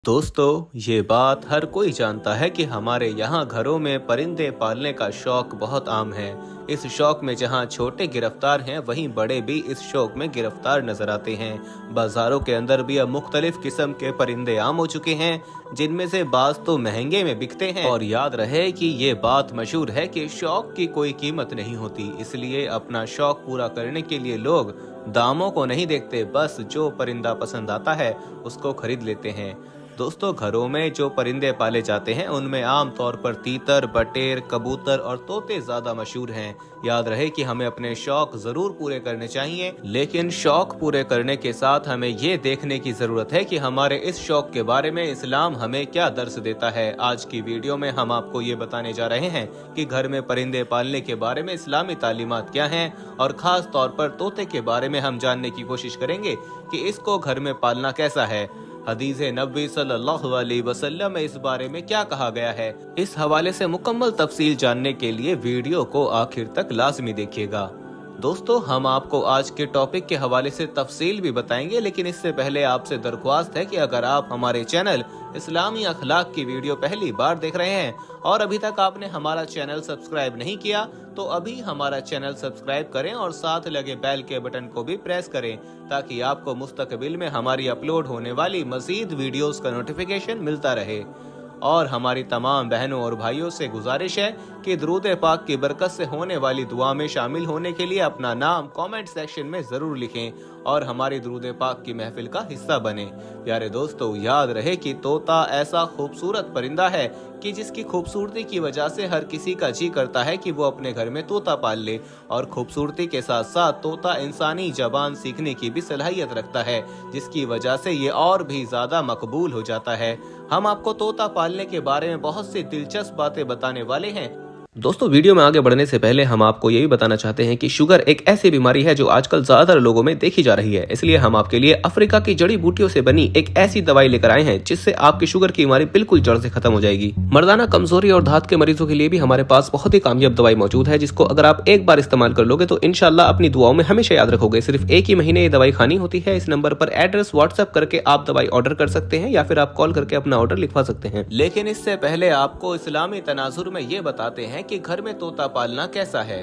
दोस्तों, ये बात हर कोई जानता है कि हमारे यहाँ घरों में परिंदे पालने का शौक बहुत आम है। इस शौक में जहाँ छोटे गिरफ्तार हैं, वहीं बड़े भी इस शौक में गिरफ्तार नजर आते हैं। बाजारों के अंदर भी अब मुख्तलिफ किस्म के परिंदे आम हो चुके हैं, जिनमें से बाज तो महंगे में बिकते हैं। और याद रहे कि ये बात मशहूर है कि शौक की कोई कीमत नहीं होती, इसलिए अपना शौक पूरा करने के लिए लोग दामों को नहीं देखते, बस जो परिंदा पसंद आता है उसको खरीद लेते हैं। दोस्तों, घरों में जो परिंदे पाले जाते हैं उनमें आम तौर पर तीतर, बटेर, कबूतर और तोते ज्यादा मशहूर हैं। याद रहे कि हमें अपने शौक जरूर पूरे करने चाहिए, लेकिन शौक पूरे करने के साथ हमें ये देखने की जरूरत है कि हमारे इस शौक के बारे में इस्लाम हमें क्या दर्स देता है। आज की वीडियो में हम आपको ये बताने जा रहे हैं कि घर में परिंदे पालने के बारे में इस्लामी तालीमात क्या हैं, और खास तौर पर तोते के बारे में हम जानने की कोशिश करेंगे कि इसको घर में पालना कैसा है। हदीस नबी सल्लल्लाहु अलैहि वसल्लम में इस बारे में क्या कहा गया है, इस हवाले से मुकम्मल तफसील जानने के लिए वीडियो को आखिर तक लाजमी देखिएगा। दोस्तों, हम आपको आज के टॉपिक के हवाले से तफसील भी बताएंगे, लेकिन इससे पहले आपसे दरख्वास्त है कि अगर आप हमारे चैनल इस्लामी अखलाक की वीडियो पहली बार देख रहे हैं और अभी तक आपने हमारा चैनल सब्सक्राइब नहीं किया, तो अभी हमारा चैनल सब्सक्राइब करें और साथ लगे बेल के बटन को भी प्रेस करें, ताकि आपको मुस्तकबिल में हमारी अपलोड होने वाली मजीद वीडियोस का नोटिफिकेशन मिलता रहे। और हमारी तमाम बहनों और भाइयों से गुजारिश है कि दुरूद पाक की बरकत से होने वाली दुआ में शामिल होने के लिए अपना नाम कमेंट सेक्शन में जरूर लिखें और हमारी दुरूद पाक की महफिल का हिस्सा बने। प्यारे दोस्तों, याद रहे कि तोता ऐसा खूबसूरत परिंदा है कि जिसकी खूबसूरती की वजह से हर किसी का जी करता है कि वो अपने घर में तोता पाल ले। और खूबसूरती के साथ साथ तोता इंसानी जबान सीखने की भी सलाहियत रखता है, जिसकी वजह से ये और भी ज्यादा मकबूल हो जाता है। हम आपको तोता पालने के बारे में बहुत सी दिलचस्प बातें बताने वाले हैं। दोस्तों, वीडियो में आगे बढ़ने से पहले हम आपको ये भी बताना चाहते हैं कि शुगर एक ऐसी बीमारी है जो आजकल ज्यादातर लोगों में देखी जा रही है। इसलिए हम आपके लिए अफ्रीका की जड़ी बूटियों से बनी एक ऐसी दवाई लेकर आए हैं जिससे आपकी शुगर की बीमारी बिल्कुल जड़ से खत्म हो जाएगी। मर्दाना कमजोरी और धात के मरीजों के लिए भी हमारे पास बहुत ही कामयाब दवाई मौजूद है, जिसको अगर आप एक बार इस्तेमाल कर लोगे तो इंशाल्लाह अपनी दुआओं में हमेशा याद रखोगे। सिर्फ एक ही महीने ये दवाई खानी होती है। इस नंबर पर एड्रेस व्हाट्सएप करके आप दवाई ऑर्डर कर सकते हैं या फिर आप कॉल करके अपना ऑर्डर लिखवा सकते हैं। लेकिन इससे पहले आपको इस्लामी तनाजुर में ये बताते हैं कि घर में तोता पालना कैसा है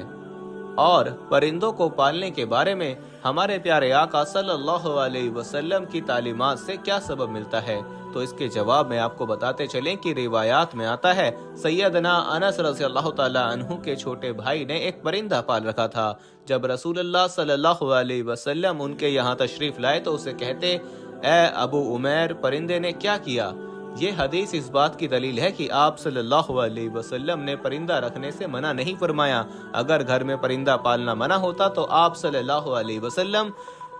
और परिंदों को पालने के बारे में हमारे प्यारे आका सल्लल्लाहु अलैहि वसल्लम की तालीमात से क्या सबब मिलता है। तो इसके जवाब में आपको बताते चलें कि रिवायात में आता है, सैयदना अनस रज़ियल्लाहु ताला अन्हु के छोटे भाई ने एक परिंदा पाल रखा था। जब रसूलुल्लाह सल्लल्लाहु अलैहि वसल्लम उनके यहाँ तशरीफ लाए तो उसे कहते, ए अबू उमैर, परिंदे ने क्या किया। ये हदीस इस बात की दलील है कि आप सल्लल्लाहु अलैहि वसल्लम ने परिंदा रखने से मना नहीं फरमाया। अगर घर में परिंदा पालना मना होता तो आप सल्लल्लाहु अलैहि वसल्लम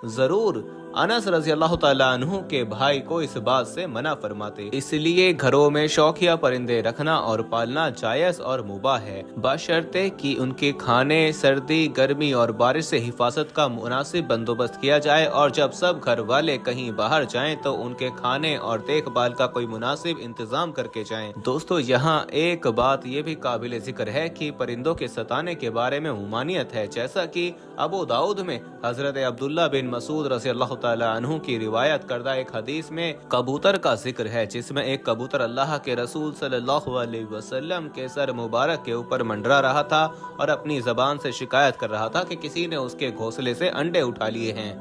जरूर अनस रज़ियल्लाहु ताला अन्हु के भाई को इस बात से मना फरमाते। इसलिए घरों में शौकिया परिंदे रखना और पालना जायज और मुबाह है, बशर्ते कि उनके खाने, सर्दी, गर्मी और बारिश से हिफाजत का मुनासिब बंदोबस्त किया जाए, और जब सब घर वाले कहीं बाहर जाएं तो उनके खाने और देखभाल का कोई मुनासिब इंतजाम करके जाएं। दोस्तों, यहाँ एक बात ये भी काबिल जिक्र है कि परिंदों के सताने के बारे में उमानियत है, जैसा कि अबू दाऊद में हजरत अब्दुल्ला बिन मसूद रज़ियल्लाहु ताला अन्हु की रिवायत करदा एक हदीस में कबूतर का जिक्र है, जिसमें एक कबूतर अल्लाह के रसूल सल्लल्लाहु अलैहि वसल्लम के सर मुबारक के ऊपर मंडरा रहा था और अपनी जबान से शिकायत कर रहा था कि किसी ने उसके घोंसले से अंडे उठा लिए हैं।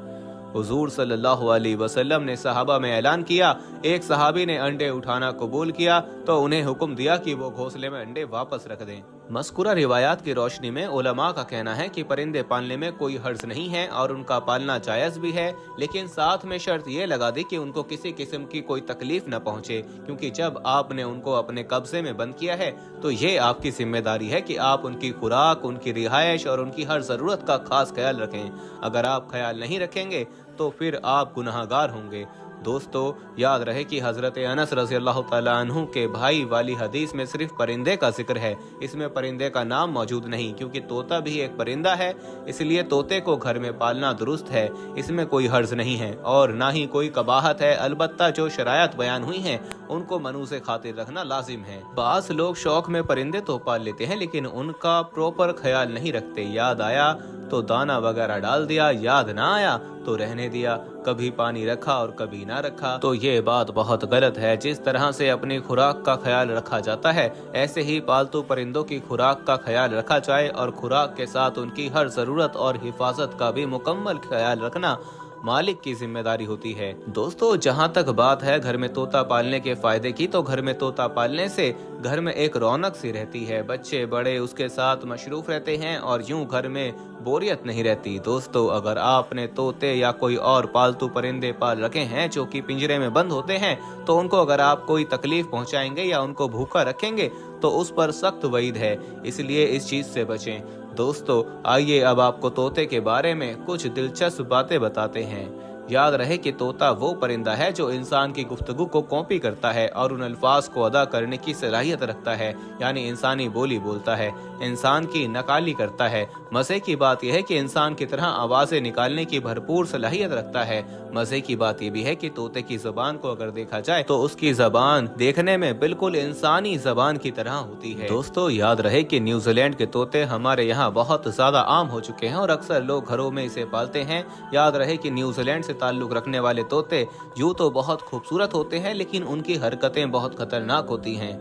हुजूर सल्लल्लाहु अलैहि वसल्लम ने सहाबा में ऐलान किया। एक सहाबी ने अंडे उठाना कबूल किया तो उन्हें हुक्म दिया कि वो घोंसले में अंडे वापस रख दें। मज़कूरा रिवायात की रोशनी में उलमा का कहना है कि परिंदे पालने में कोई हर्ज नहीं है और उनका पालना जायज़ भी है, लेकिन साथ में शर्त ये लगा दी कि उनको किसी किस्म की कोई तकलीफ न पहुंचे, क्योंकि जब आपने उनको अपने कब्जे में बंद किया है तो ये आपकी जिम्मेदारी है कि आप उनकी खुराक, उनकी रिहाइश और उनकी हर ज़रूरत का खास ख्याल रखें। अगर आप ख्याल नहीं रखेंगे तो फिर आप गुनाहगार होंगे। दोस्तों, याद रहे कि हजरत अनस रज़ियल्लाहु ताला अन्हु के भाई वाली हदीस में सिर्फ परिंदे का जिक्र है, इसमें परिंदे का नाम मौजूद नहीं, क्योंकि तोता भी एक परिंदा है, इसलिए तोते को घर में पालना दुरुस्त है, इसमें कोई हर्ज नहीं है और ना ही कोई कबाहत है। अलबत्ता जो शरायत बयान हुई हैं उनको मनु से खातिर रखना लाजिम है। बास लोग शौक में परिंदे तो पाल लेते हैं, लेकिन उनका प्रॉपर ख्याल नहीं रखते। याद आया तो दाना वगैरह डाल दिया, याद ना आया तो रहने दिया, कभी पानी रखा और कभी ना रखा। तो ये बात बहुत गलत है। जिस तरह से अपनी खुराक का ख्याल रखा जाता है, ऐसे ही पालतू परिंदों की खुराक का ख्याल रखा जाए और खुराक के साथ उनकी हर जरूरत और हिफाजत का भी मुकम्मल ख्याल रखना मालिक की जिम्मेदारी होती है। दोस्तों, जहाँ तक बात है घर में तोता पालने के फायदे की, तो घर में तोता पालने से घर में एक रौनक सी रहती है। बच्चे बड़े उसके साथ मशरूफ रहते हैं और यूं घर में बोरियत नहीं रहती। दोस्तों, अगर आपने तोते या कोई और पालतू परिंदे पाल रखे हैं जो कि पिंजरे में बंद होते हैं, तो उनको अगर आप कोई तकलीफ पहुंचाएंगे या उनको भूखा रखेंगे तो उस पर सख्त वईद है, इसलिए इस चीज से बचें। दोस्तों, आइए अब आपको तोते के बारे में कुछ दिलचस्प बातें बताते हैं। याद रहे कि तोता वो परिंदा है जो इंसान की गुफ्तगू को कॉपी करता है और उन अल्फाज को अदा करने की सलाहियत रखता है, यानी इंसानी बोली बोलता है, इंसान की नकाली करता है। मजे की बात यह है कि इंसान की तरह आवाजें निकालने की भरपूर सलाहियत रखता है। मजे की बात यह भी है कि तोते की जबान को अगर देखा जाए तो उसकी जबान देखने में बिल्कुल इंसानी जबान की तरह होती है। दोस्तों, याद रहे कि न्यूजीलैंड के तोते हमारे यहाँ बहुत ज्यादा आम हो चुके हैं और अक्सर लोग घरों में इसे पालते हैं। याद रहे कि न्यूजीलैंड से ताल्लुक रखने वाले तोते यूं तो बहुत खूबसूरत होते हैं, लेकिन उनकी हरकतें बहुत खतरनाक होती हैं।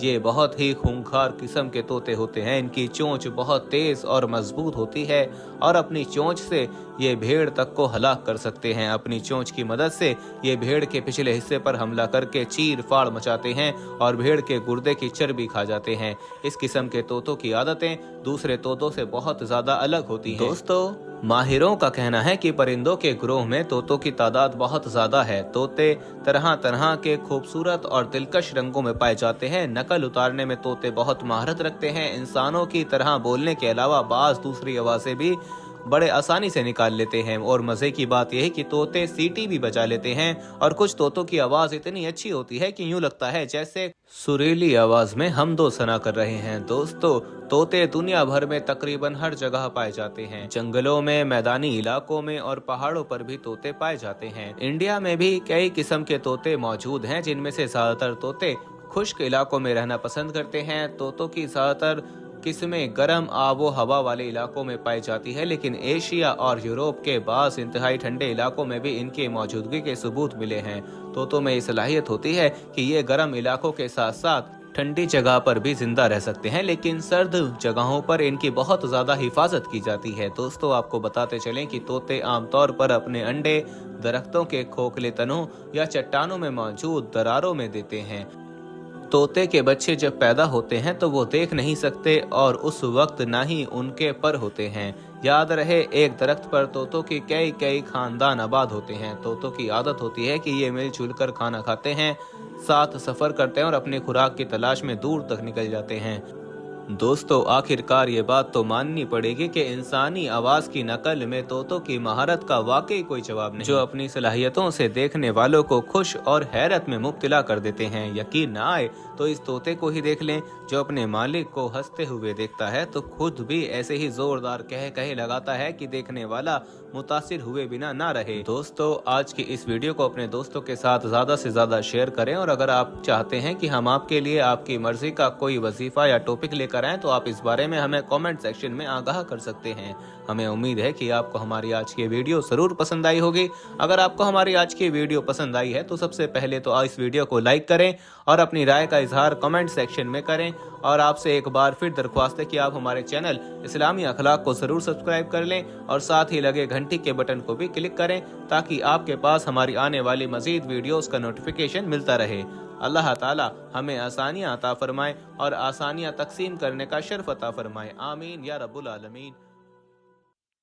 ये बहुत ही खूंखार किस्म के तोते होते हैं। इनकी चोंच बहुत तेज और मजबूत होती है और अपनी चोंच से ये भेड़ तक को हलाक कर सकते हैं। अपनी चोंच की मदद से ये भेड़ के पिछले हिस्से पर हमला करके चीर फाड़ मचाते हैं और भेड़ के गुर्दे की चर्बी खा जाते हैं। इस किस्म के तोतों की आदतें दूसरे तोतों से बहुत ज्यादा अलग होती हैं। दोस्तों, माहिरों का कहना है कि परिंदों के ग्रोह में तोतों की तादाद बहुत ज्यादा है। तोते तरह तरह के खूबसूरत और दिलकश रंगों में पाए जाते हैं। नकल उतारने में तोते बहुत महारत रखते हैं। इंसानों की तरह बोलने के अलावा बाज दूसरी आवाजें भी बड़े आसानी से निकाल लेते हैं। और मजे की बात यह है कि तोते सीटी भी बजा लेते हैं और कुछ तोतों की आवाज इतनी अच्छी होती है कि यूं लगता है जैसे सुरीली आवाज में हमदो सना कर रहे हैं। दोस्तों, तोते दुनिया भर में तकरीबन हर जगह पाए जाते हैं। जंगलों में, मैदानी इलाकों में और पहाड़ों पर भी तोते पाए जाते हैं। इंडिया में भी कई किस्म के तोते मौजूद हैं, जिनमें से ज्यादातर तोते खुश्क इलाकों में रहना पसंद करते हैं। तोतों की ज्यादातर किस्में गर्म आबो हवा वाले इलाकों में पाई जाती है, लेकिन एशिया और यूरोप के बास इंतहाई ठंडे इलाकों में भी इनकी मौजूदगी के सबूत मिले हैं। तोतों में ये सलाहियत होती है कि ये गर्म इलाकों के साथ साथ ठंडी जगह पर भी जिंदा रह सकते हैं, लेकिन सर्द जगहों पर इनकी बहुत ज्यादा हिफाजत की जाती है। दोस्तों, आपको बताते चलें कि तोते आमतौर पर अपने अंडे दरख्तों के खोखले तनों या चट्टानों में मौजूद दरारों में देते हैं। तोते के बच्चे जब पैदा होते हैं तो वो देख नहीं सकते और उस वक्त ना ही उनके पर होते हैं। याद रहे, एक दरख्त पर तोतों की कई कई खानदान आबाद होते हैं। तोतों की आदत होती है कि ये मिलजुल कर खाना खाते हैं, साथ सफर करते हैं और अपनी खुराक की तलाश में दूर तक निकल जाते हैं। दोस्तों, आखिरकार ये बात तो माननी पड़ेगी कि इंसानी आवाज की नकल में तोतों की महारत का वाकई कोई जवाब नहीं, जो अपनी सलाहियतों से देखने वालों को खुश और हैरत में मुब्तला कर देते हैं। यकीन ना आए तो इस तोते को ही देख लें जो अपने मालिक को हंसते हुए देखता है तो खुद भी ऐसे ही जोरदार कह कहे लगाता है कि देखने वाला मुतासिर हुए बिना ना रहे। दोस्तों, आज की इस वीडियो को अपने दोस्तों के साथ ज्यादा से ज्यादा शेयर करें और अगर आप चाहते हैं कि हम आपके लिए आपकी मर्जी का कोई वजीफा या टॉपिक लेकर आएं तो आप इस बारे में हमें कमेंट सेक्शन में आगाह कर सकते हैं। हमें उम्मीद है कि आपको हमारी आज की वीडियो जरूर पसंद आई होगी। अगर आपको हमारी आज की वीडियो पसंद आई है तो सबसे पहले तो इस वीडियो को लाइक करें और अपनी राय का इजहार कमेंट सेक्शन में करें। और आपसे एक बार फिर दरख्वास्त है कि आप हमारे चैनल इस्लामी अखलाक को जरूर सब्सक्राइब कर लें और साथ ही लगे घंटी के बटन को भी क्लिक करें ताकि आपके पास हमारी आने वाली मजीद वीडियोस का नोटिफिकेशन मिलता रहे। अल्लाह ताला हमें आसानियां अता फरमाए और आसानियां तकसीम करने का शर्फ अता फरमाए। आमीन या रब्बुल आलमीन।